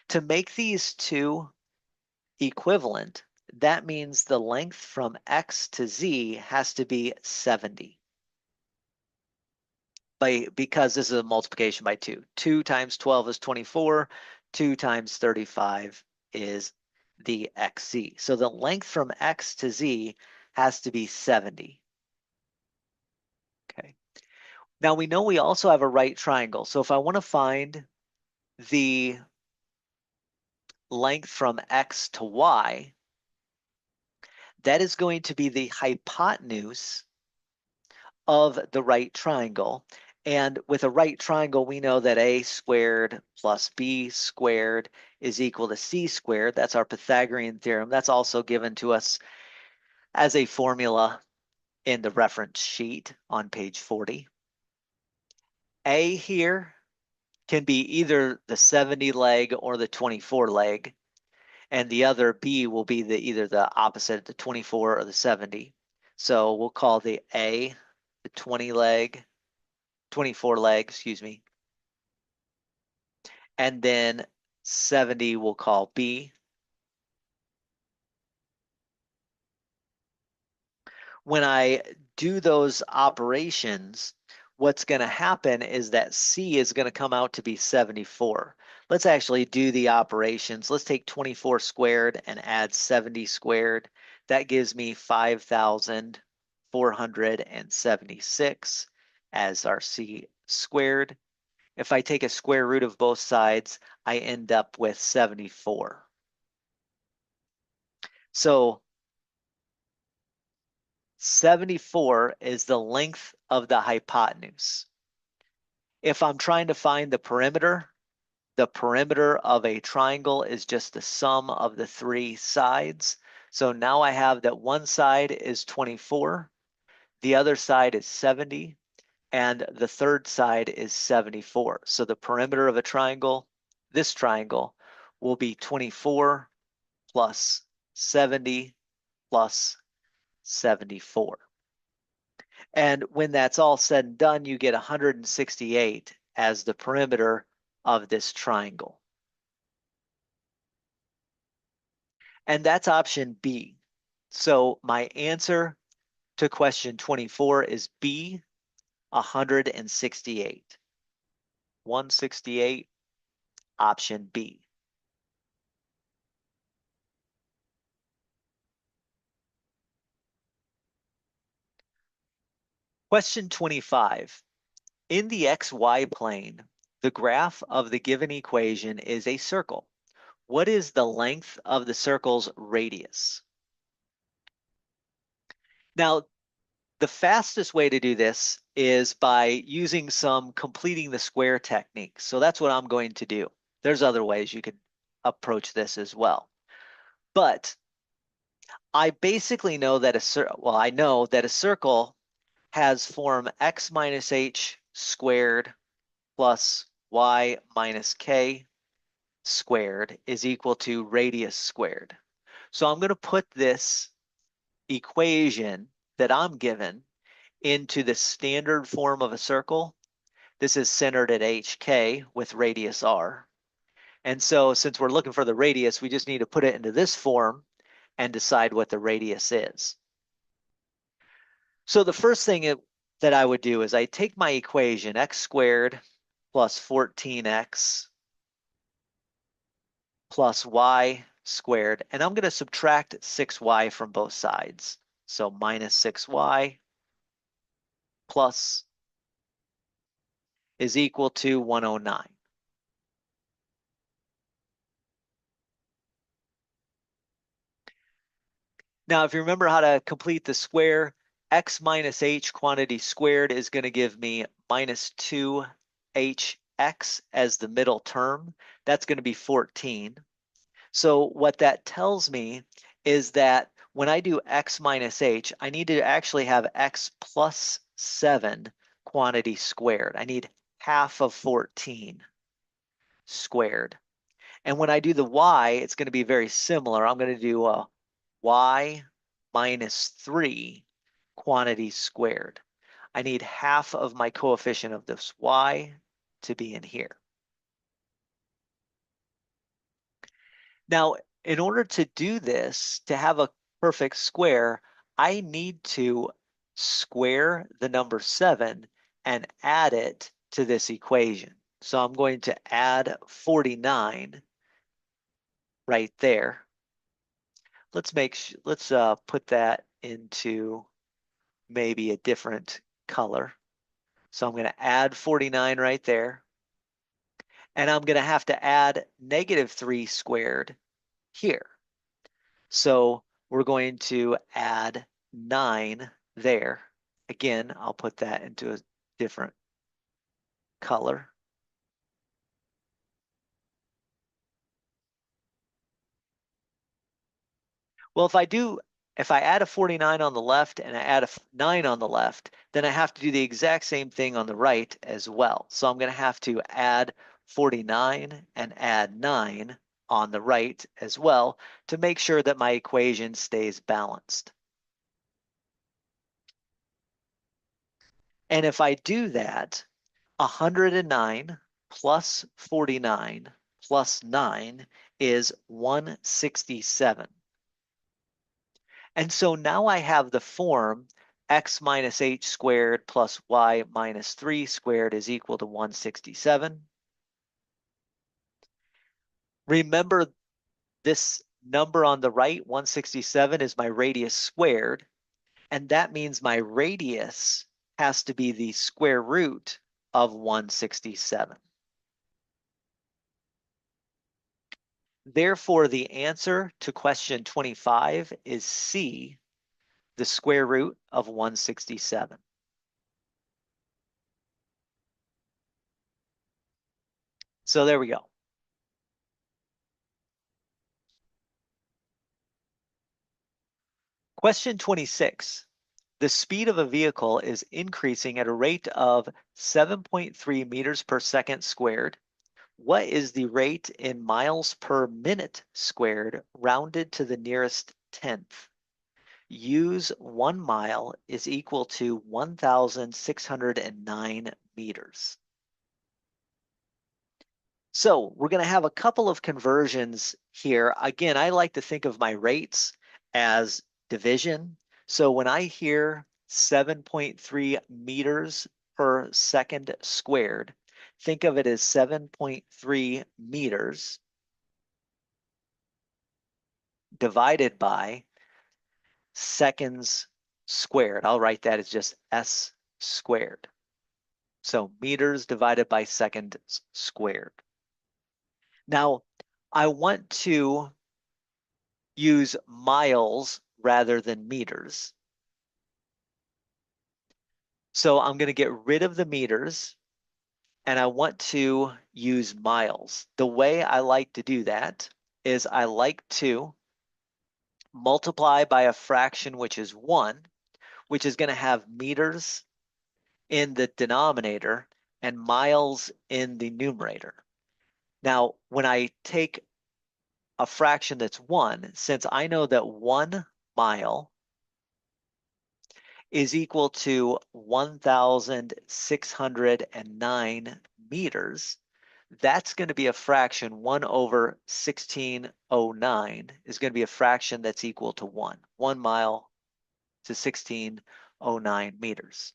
To make these two equivalent, that means the length from X to Z has to be 70. Because this is a multiplication by 2. 2 times 12 is 24. 2 times 35 is the XZ. So the length from X to Z has to be 70. Okay. Now we know we also have a right triangle. So if I want to find the length from X to Y, that is going to be the hypotenuse of the right triangle. And with a right triangle, we know that a squared plus b squared is equal to c squared. That's our Pythagorean theorem. That's also given to us as a formula in the reference sheet on page 40. A here can be either the 70 leg or the 24 leg. And the other B will be either the opposite, the 24 or the 70. So we'll call the A the 24 leg, excuse me. And then 70 we'll call B. When I do those operations, what's going to happen is that C is going to come out to be 74. Let's actually do the operations. Let's take 24 squared and add 70 squared. That gives me 5,476 as our C squared. If I take a square root of both sides, I end up with 74. So 74 is the length of the hypotenuse. If I'm trying to find the perimeter of a triangle is just the sum of the three sides. So now I have that one side is 24, the other side is 70, and the third side is 74. So the perimeter of a triangle, this triangle, will be 24 plus 70 plus 74. And when that's all said and done, you get 168 as the perimeter of this triangle. And that's option B. So my answer to question 24 is B, 168. 168, option B. Question 25. In the xy plane, the graph of the given equation is a circle. What is the length of the circle's radius? Now, the fastest way to do this is by using some completing the square technique. So that's what I'm going to do. There's other ways you could approach this as well. But I basically know that I know that a circle has form x minus h squared plus y minus k squared is equal to radius squared. So I'm going to put this equation that I'm given into the standard form of a circle. This is centered at HK with radius R. And so since we're looking for the radius, we just need to put it into this form and decide what the radius is. So the first thing that I would do is I take my equation, x squared plus 14x plus y squared, and I'm going to subtract 6y from both sides. So minus 6y plus is equal to 109. Now, if you remember how to complete the square, x minus h quantity squared is going to give me minus 2hx as the middle term. That's going to be 14. So what that tells me is that when I do x minus h, I need to actually have x plus 7 quantity squared. I need half of 14 squared. And when I do the y, it's going to be very similar. I'm going to do a y minus 3 quantity squared. I need half of my coefficient of this y to be in here. Now, in order to do this, to have a perfect square, I need to square the number 7 and add it to this equation. So I'm going to add 49 right there. Let's put that into maybe a different color. So I'm going to add 49 right there. And I'm going to have to add negative 3 squared here. So we're going to add 9 there. Again, I'll put that into a different color. Well, if I add a 49 on the left and I add a 9 on the left, then I have to do the exact same thing on the right as well. So I'm going to have to add 49 and add 9 on the right as well to make sure that my equation stays balanced. And if I do that, 109 plus 49 plus 9 is 167. And so now I have the form x minus h squared plus y minus 3 squared is equal to 167. Remember, this number on the right, 167, is my radius squared. And that means my radius has to be the square root of 167. Therefore, the answer to question 25 is C, the square root of 167. So there we go. Question 26. The speed of a vehicle is increasing at a rate of 7.3 meters per second squared. What is the rate in miles per minute squared rounded to the nearest tenth? Use 1 mile is equal to 1,609 meters. So we're going to have a couple of conversions here. Again, I like to think of my rates as division. So when I hear 7.3 meters per second squared, think of it as 7.3 meters divided by seconds squared. I'll write that as just S squared. So meters divided by seconds squared. Now, I want to use miles rather than meters. So I'm going to get rid of the meters and I want to use miles. The way I like to do that is I like to multiply by a fraction which is 1, which is going to have meters in the denominator and miles in the numerator. Now, when I take a fraction that's 1, since I know that 1 mile is equal to 1,609 meters, that's going to be a fraction. 1 over 1609 is going to be a fraction that's equal to 1. 1 mile to 1609 meters.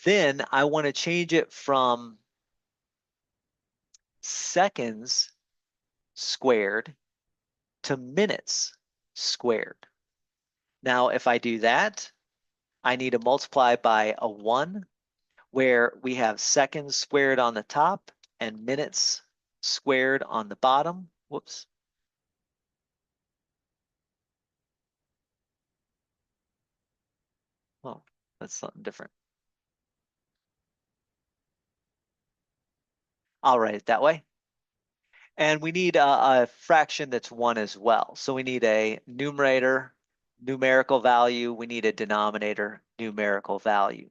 Then I want to change it from seconds squared to minutes squared. Now, if I do that, I need to multiply by a 1, where we have seconds squared on the top and minutes squared on the bottom. Whoops. Oh, that's something different. I'll write it that way. And we need a fraction that's 1 as well. So we need a numerator, numerical value. We need a denominator, numerical value.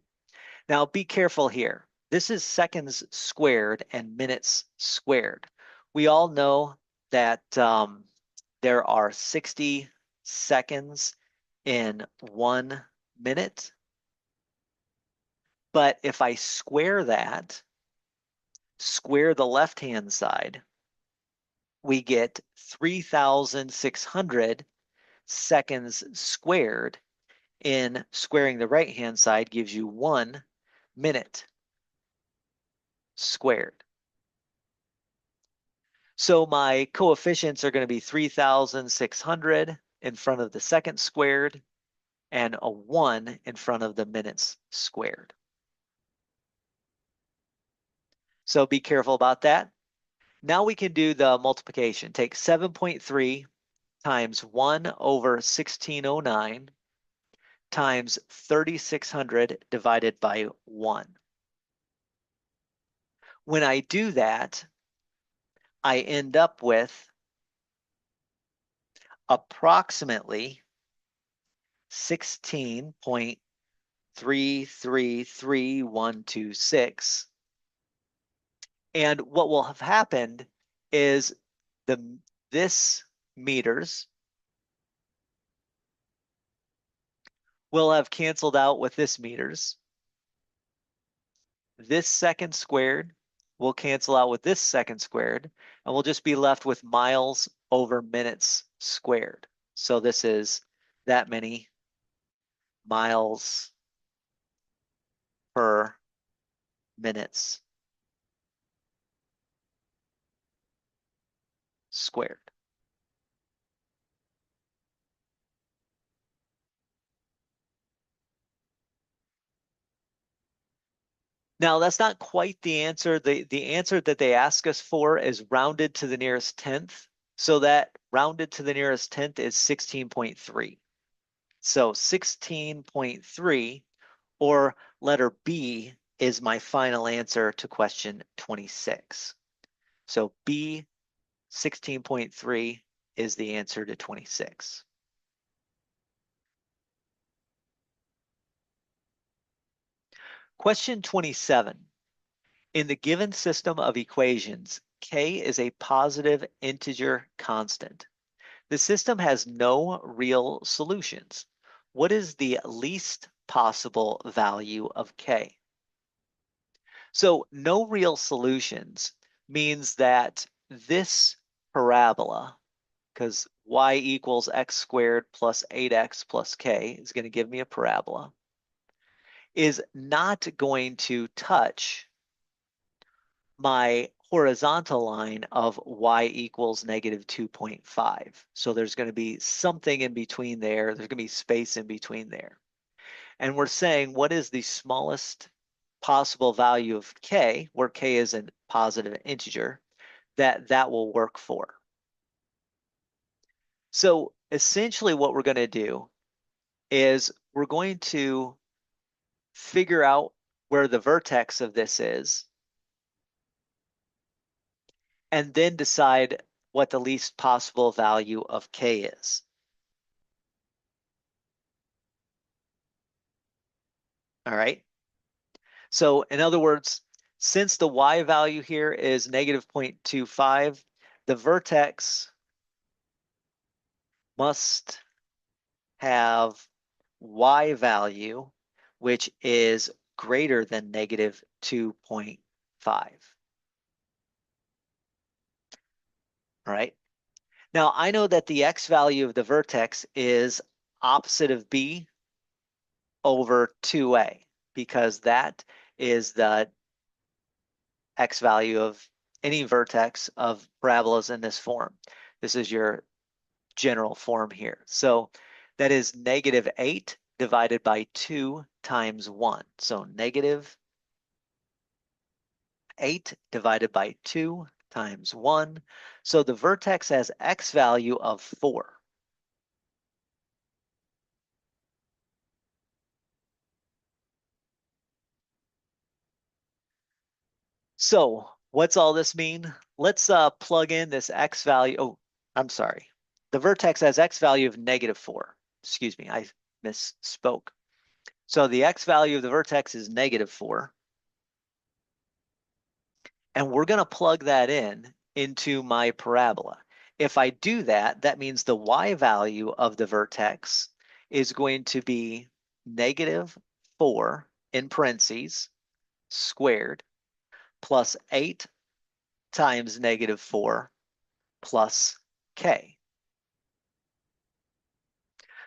Now be careful here. This is seconds squared and minutes squared. We all know that there are 60 seconds in 1 minute. But if I square that, square the left-hand side, we get 3,600 seconds squared. In squaring the right-hand side gives you 1 minute squared. So my coefficients are going to be 3,600 in front of the second squared and a 1 in front of the minutes squared. So be careful about that. Now we can do the multiplication. Take 7.3 times 1 over 1609 times 3,600 divided by 1. When I do that, I end up with approximately 16.333126. And what will have happened is this meters will have canceled out with this meters. This second squared will cancel out with this second squared, and we'll just be left with miles over minutes squared. So this is that many miles per minutes squared. Now, that's not quite the answer. The answer that they ask us for is rounded to the nearest tenth. So that rounded to the nearest tenth is 16.3. So 16.3, or letter B, is my final answer to question 26. So B, 16.3 is the answer to 26. Question 27. In the given system of equations, K is a positive integer constant. The system has no real solutions. What is the least possible value of K? So no real solutions means that this parabola, because y equals x squared plus 8x plus k is going to give me a parabola. is not going to touch my horizontal line of y equals negative 2.5. So there's going to be something in between there. There's going to be space in between there. And we're saying what is the smallest possible value of k, where k is a positive integer, that will work for. So essentially what we're going to do is we're going to figure out where the vertex of this is, and then decide what the least possible value of k is. All right. So in other words, since the y value here is negative 0.25, the vertex must have y value which is greater than negative 2.5. All right. Now I know that the x value of the vertex is opposite of b over 2a, because that is the x value of any vertex of parabolas in this form. This is your general form here. So that is negative 8 divided by 2 times 1. So negative 8 divided by 2 times 1. So the vertex has x value of 4. So what's all this mean? Let's plug in this x value. Oh, I'm sorry. The vertex has x value of negative 4. Excuse me, I misspoke. So the x value of the vertex is negative 4. And we're going to plug that in into my parabola. If I do that, that means the y value of the vertex is going to be negative 4 in parentheses squared plus 8 times negative 4 plus k.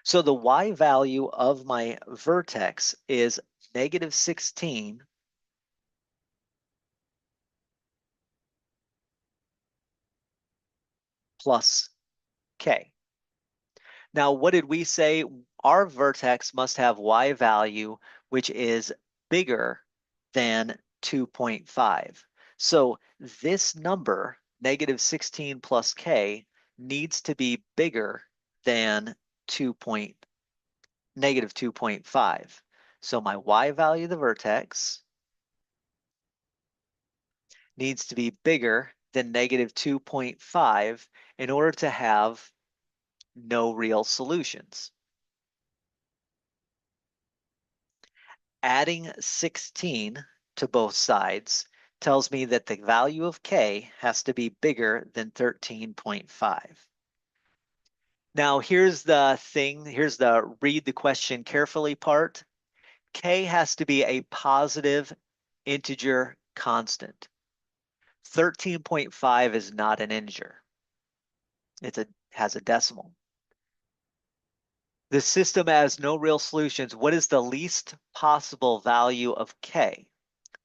So the y value of my vertex is negative 16 plus k. Now, what did we say? Our vertex must have y value which is bigger than 2.5. So this number, negative 16 plus k, needs to be bigger than negative 2.5. So my y value of the vertex needs to be bigger than negative 2.5 in order to have no real solutions. Adding 16 to both sides tells me that the value of k has to be bigger than 13.5. Now here's the thing, here's the read the question carefully part. K has to be a positive integer constant. 13.5 is not an integer. It has a decimal. The system has no real solutions. What is the least possible value of k?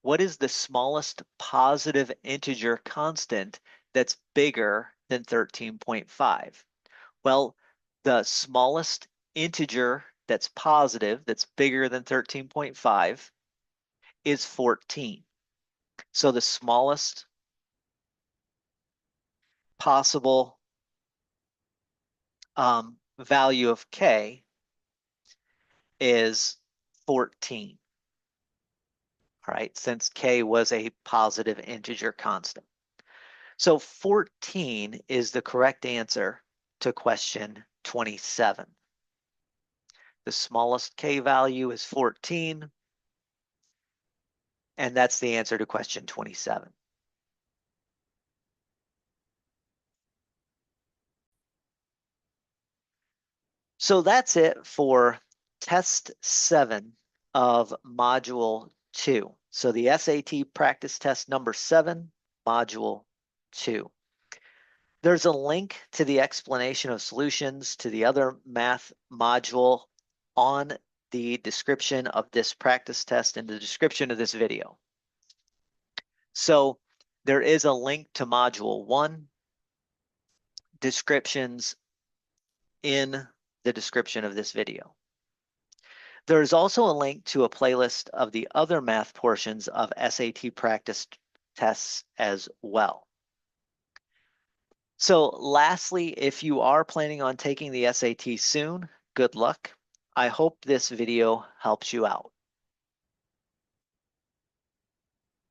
What is the smallest positive integer constant that's bigger than 13.5? Well, the smallest integer that's positive, that's bigger than 13.5, is 14. So the smallest possible value of k is 14. All right, since k was a positive integer constant. So 14 is the correct answer to question 27. The smallest k value is 14, and that's the answer to question 27. So that's it for test 7 of module 2. So the SAT practice test number 7, module 2. There's a link to the explanation of solutions to the other math module on the description of this practice test in the description of this video. So there is a link to Module 1 descriptions in the description of this video. There is also a link to a playlist of the other math portions of SAT practice tests as well. So lastly, if you are planning on taking the SAT soon, good luck. I hope this video helps you out.